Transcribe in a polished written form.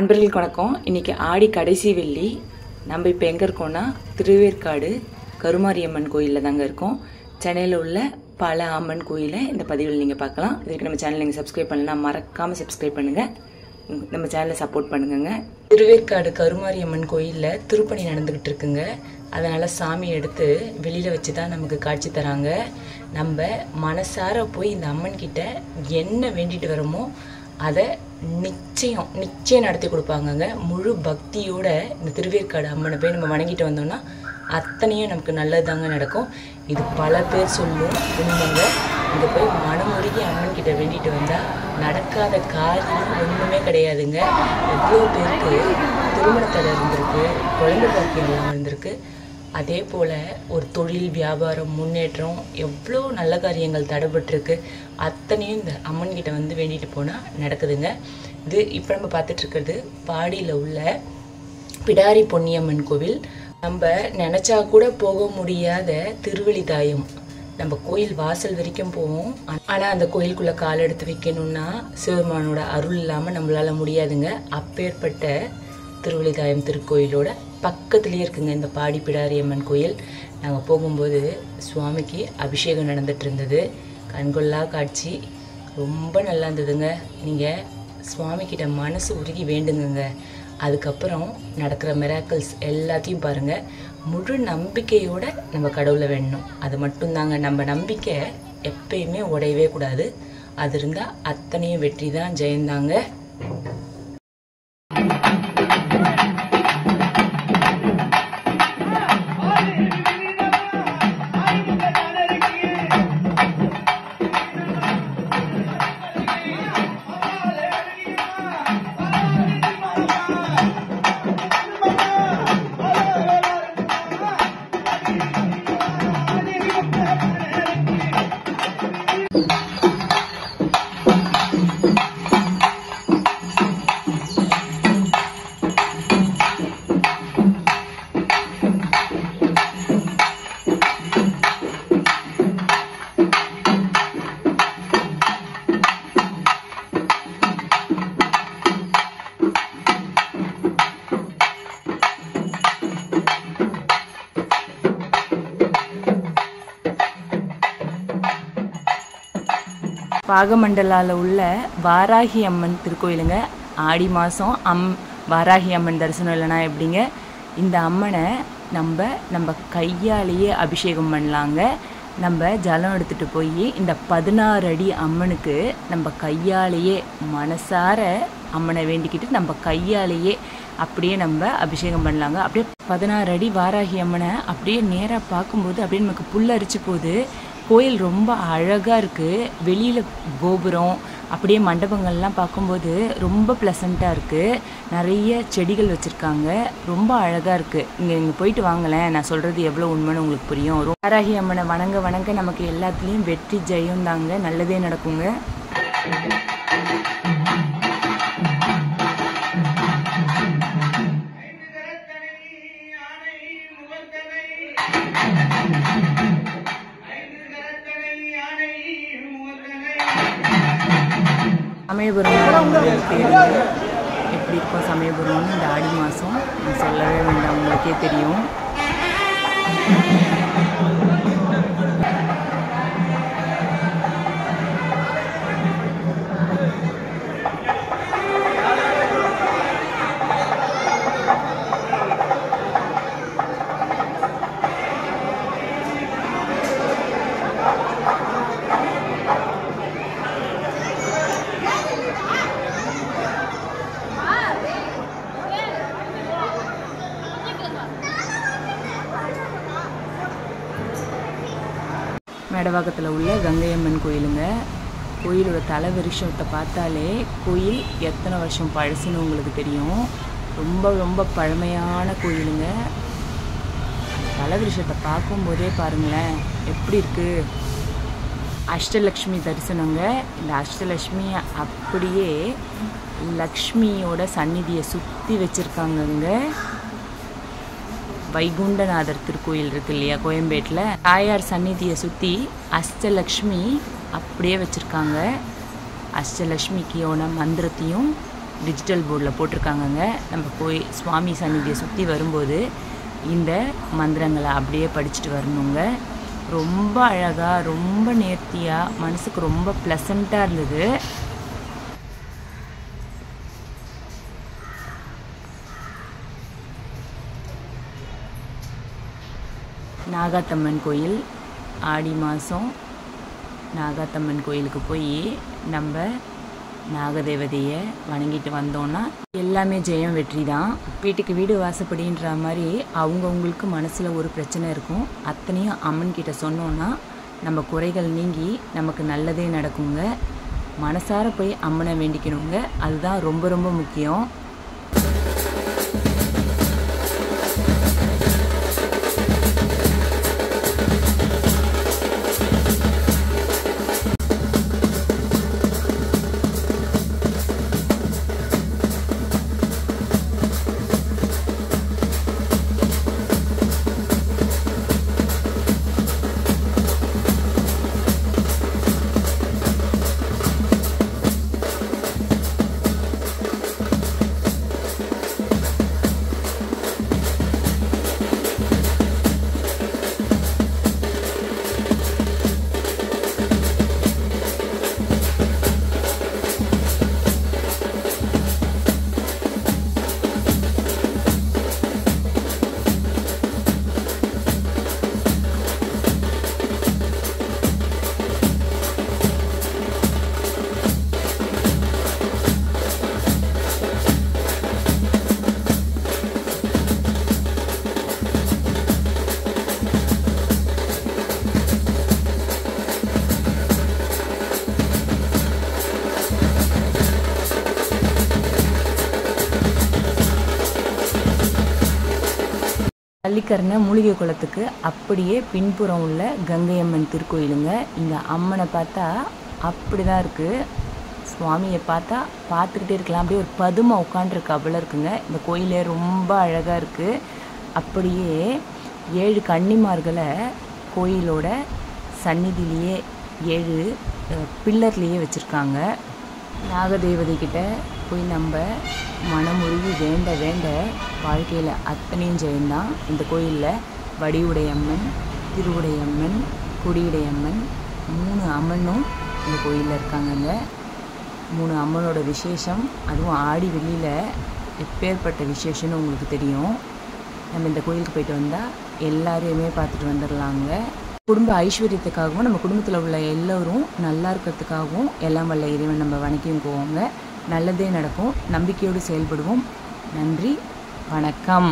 நண்பர்களுக்கு வணக்கம். இன்னைக்கு ஆடி கடைசி வெள்ளி. நம்ம இப்போ எங்கே இருக்கோம்னா திருவேற்காடு கருமாரியம்மன் கோயிலில் தாங்க இருக்கோம். சென்னையில் உள்ள பல அம்மன் கோயிலை இந்த பதிவில் நீங்கள் பார்க்கலாம். இதுக்கு நம்ம சேனல் நீங்கள் சப்ஸ்கிரைப் பண்ணலாம், மறக்காமல் சப்ஸ்கிரைப் பண்ணுங்கள், நம்ம சேனலை சப்போர்ட் பண்ணுங்க. திருவேற்காடு கருமாரியம்மன் கோயிலில் திருப்பணி நடந்துக்கிட்டு இருக்குங்க. அதனால் சாமி எடுத்து வெளியில் வச்சு தான் நமக்கு காட்சி தராங்க. நம்ம மனசார போய் இந்த அம்மன் கிட்ட என்ன வேண்டிட்டு வரோமோ அதை நிச்சயம் நடத்தி கொடுப்பாங்கங்க. முழு பக்தியோட இந்த திருவேற்காடு அம்மனை போய் நம்ம வணங்கிட்டு வந்தோம்னா அத்தனையும் நமக்கு நல்லதாங்க நடக்கும். இது பல பேர் சொல்லும் உண்மைங்க. இங்கே போய் மனமுருகி அம்மன் கிட்ட வேண்டிட்டு வந்தால் நடக்காத காரியம் ஒன்றுமே கிடையாதுங்க. எவ்வளோ பேருக்கு திருமணத்தில் இருந்திருக்கு, குழந்தை பாக்கியம் எல்லாம் இருந்திருக்கு. அதே போல் ஒரு தொழில் வியாபாரம் முன்னேற்றம் எவ்வளோ நல்ல காரியங்கள் தடைபட்டிருக்கு. அத்தனையும் இந்த அம்மன்கிட்ட வந்து வேண்டிட்டு போனால் நடக்குதுங்க. இது இப்போ நம்ம பார்த்துட்ருக்கிறது பாடியில் உள்ள பிடாரி பொன்னியம்மன் கோவில். நம்ம நினச்சா கூட போக முடியாத திருவழிதாயம். நம்ம கோயில் வாசல் வரைக்கும் போவோம், ஆனால் அந்த கோயிலுக்குள்ளே கால் எடுத்து வைக்கணும்னா சிவபெருமானோட அருள் இல்லாமல் நம்மளால் முடியாதுங்க. அப்பேற்பட்ட திருவழிதாயம் திருக்கோயிலோட பக்கத்துலேயே இருக்குங்க இந்த பாடி பிடாரியம்மன் கோயில். நாங்கள் போகும்போது சுவாமிக்கு அபிஷேகம் நடந்துட்டு இருந்தது. கண்கொள்ளா காட்சி, ரொம்ப நல்லா இருந்ததுங்க. நீங்கள் சுவாமிக்கிட்ட மனசு உருகி வேண்டுங்க. அதுக்கப்புறம் நடக்கிற மிராக்கிள்ஸ் எல்லாத்தையும் பாருங்கள். முழு நம்பிக்கையோடு நம்ம கடவுளை வேண்டணும். அது மட்டும்தாங்க. நம்ம நம்பிக்கை எப்பயுமே உடையவே கூடாது. அது இருந்தால் அத்தனையும் வெற்றி தான், ஜெயந்தாங்க. பாகமண்டலாவில் உள்ள வாராகி அம்மன் திருக்கோயிலுங்க. ஆடி மாதம் வாராகி அம்மன் தரிசனம் இல்லைனா எப்படிங்க? இந்த அம்மனை நம்ம கையாலேயே அபிஷேகம் பண்ணலாங்க. நம்ம ஜலம் எடுத்துகிட்டு போய் இந்த 16 அடி அம்மனுக்கு நம்ம கையாலேயே மனசார அம்மனை வேண்டிக்கிட்டு நம்ம கையாலேயே அப்படியே நம்ம அபிஷேகம் பண்ணலாங்க. அப்படியே 16 அடி வாராகி அம்மனை அப்படியே நேராக பார்க்கும்போது அப்படியே நமக்கு புல்லரிச்சு போகுது. கோயில் ரொம்ப அழகாக இருக்குது. வெளியில் கோபுரம் அப்படியே மண்டபங்கள்லாம் பார்க்கும்போது ரொம்ப ப்ளசண்ட்டாக இருக்குது. நிறைய செடிகள் வச்சுருக்காங்க, ரொம்ப அழகாக இருக்குது. இங்கே போயிட்டு வாங்களேன், நான் சொல்கிறது எவ்வளோ உண்மைன்னு உங்களுக்கு புரியும். வாராகி அம்மனை வணங்க நமக்கு எல்லாத்துலேயும் வெற்றி ஜெயம் தாங்க, நல்லதே நடக்குங்க. சமயபுரம் எப்படி இருக்கும் சமயபுரம்னு இந்த ஆடி மாதம் சொல்லவே வேண்டாம், உங்களுக்கே தெரியும். மேடவாக்கத்தில் உள்ள கங்கையம்மன் கோயிலுங்க. கோயிலோட தலைவரிஷத்தை பார்த்தாலே கோயில் எத்தனை வருஷம் பழசுன்னு உங்களுக்கு தெரியும். ரொம்ப பழமையான கோயிலுங்க. தலைவரிஷத்தை பார்க்கும்போதே பாருங்களேன் எப்படி இருக்குது. அஷ்டலக்ஷ்மி தரிசனங்க. இந்த அஷ்டலக்ஷ்மி அப்படியே லக்ஷ்மியோட சந்நிதியை சுற்றி வச்சுருக்காங்கங்க. வைகுண்டநாதர் திருக்கோயில் இருக்கு இல்லையா கோயம்பேட்டில், தாயார் சந்நிதியை சுற்றி அஷ்டலக்ஷ்மி அப்படியே வச்சுருக்காங்க. அஷ்டலக்ஷ்மிக்கான மந்திரத்தையும் டிஜிட்டல் போர்டில் போட்டிருக்காங்கங்க. நம்ம போய் சுவாமி சந்நிதியை சுற்றி வரும்போது இந்த மந்திரங்களை அப்படியே படிச்சுட்டு வரணுங்க. ரொம்ப அழகாக, ரொம்ப நேர்த்தியாக, மனசுக்கு ரொம்ப ப்ளசண்ட்டாக இருந்தது. நாகாத்தம்மன் கோயில், ஆடி மாதம் நாகாத்தம்மன் கோயிலுக்கு போய் நம்ம நாகதேவதையை வணங்கிட்டு வந்தோன்னா எல்லாமே ஜெயம் வெற்றி தான். வீட்டுக்கு வீடு வாசப்படின்ற மாதிரி அவங்கவுங்களுக்கு மனசில் ஒரு பிரச்சனை இருக்கும். அத்தனையும் அம்மன் கிட்ட சொன்னோன்னா நம்ம குறைகள் நீங்கி நமக்கு நல்லதே நடக்குங்க. மனசார போய் அம்மனை வேண்டிக்கணுங்க. அதுதான் ரொம்ப ரொம்ப முக்கியம். பள்ளிக்கரணை மூலிகை குளத்துக்கு அப்படியே பின்புறம் உள்ள கங்கையம்மன் திருக்கோயிலுங்க. இங்கே அம்மனை பார்த்தா அப்படி தான் இருக்குது. சுவாமியை பார்த்தா பார்த்துக்கிட்டே இருக்கலாம். அப்படியே ஒரு பதுமை உட்காண்டிருக்கு அவ்வளோ இருக்குங்க. இந்த கோயிலே ரொம்ப அழகாக இருக்குது. அப்படியே 7 கன்னிமார்களை கோயிலோட சந்நிதியிலேயே 7 பில்லர்லேயே வச்சுருக்காங்க. நாகதேவதைக்கிட்ட போய் நம்ம மனமுருகி வேண்ட வேண்ட வாழ்க்கையில் அத்தனையும் ஜெயந்தான். இந்த கோயிலில் வடிவுடையம்மன், திருவுடையம்மன், கொடியுடையம்மன் 3 அம்மனும் இந்த கோயிலில் இருக்காங்கங்க. 3 அம்மனோட விசேஷம், அதுவும் ஆடி வெள்ளியில் எப்பேற்பட்ட விசேஷம்னு உங்களுக்கு தெரியும். நம்ம இந்த கோயிலுக்கு போயிட்டு வந்தால் எல்லாரையுமே பார்த்துட்டு வந்துடலாங்க. குடும்ப ஐஸ்வர்யத்துக்காகவும் நம்ம குடும்பத்தில் உள்ள எல்லோரும் நல்லா இருக்கிறதுக்காகவும் எல்லாம் வல்ல இறைவன் நம்ம வணக்கியும் போவோங்க. நல்லதே நடக்கும். நம்பிக்கையோடு செயல்படுவோம். நன்றி, வணக்கம்.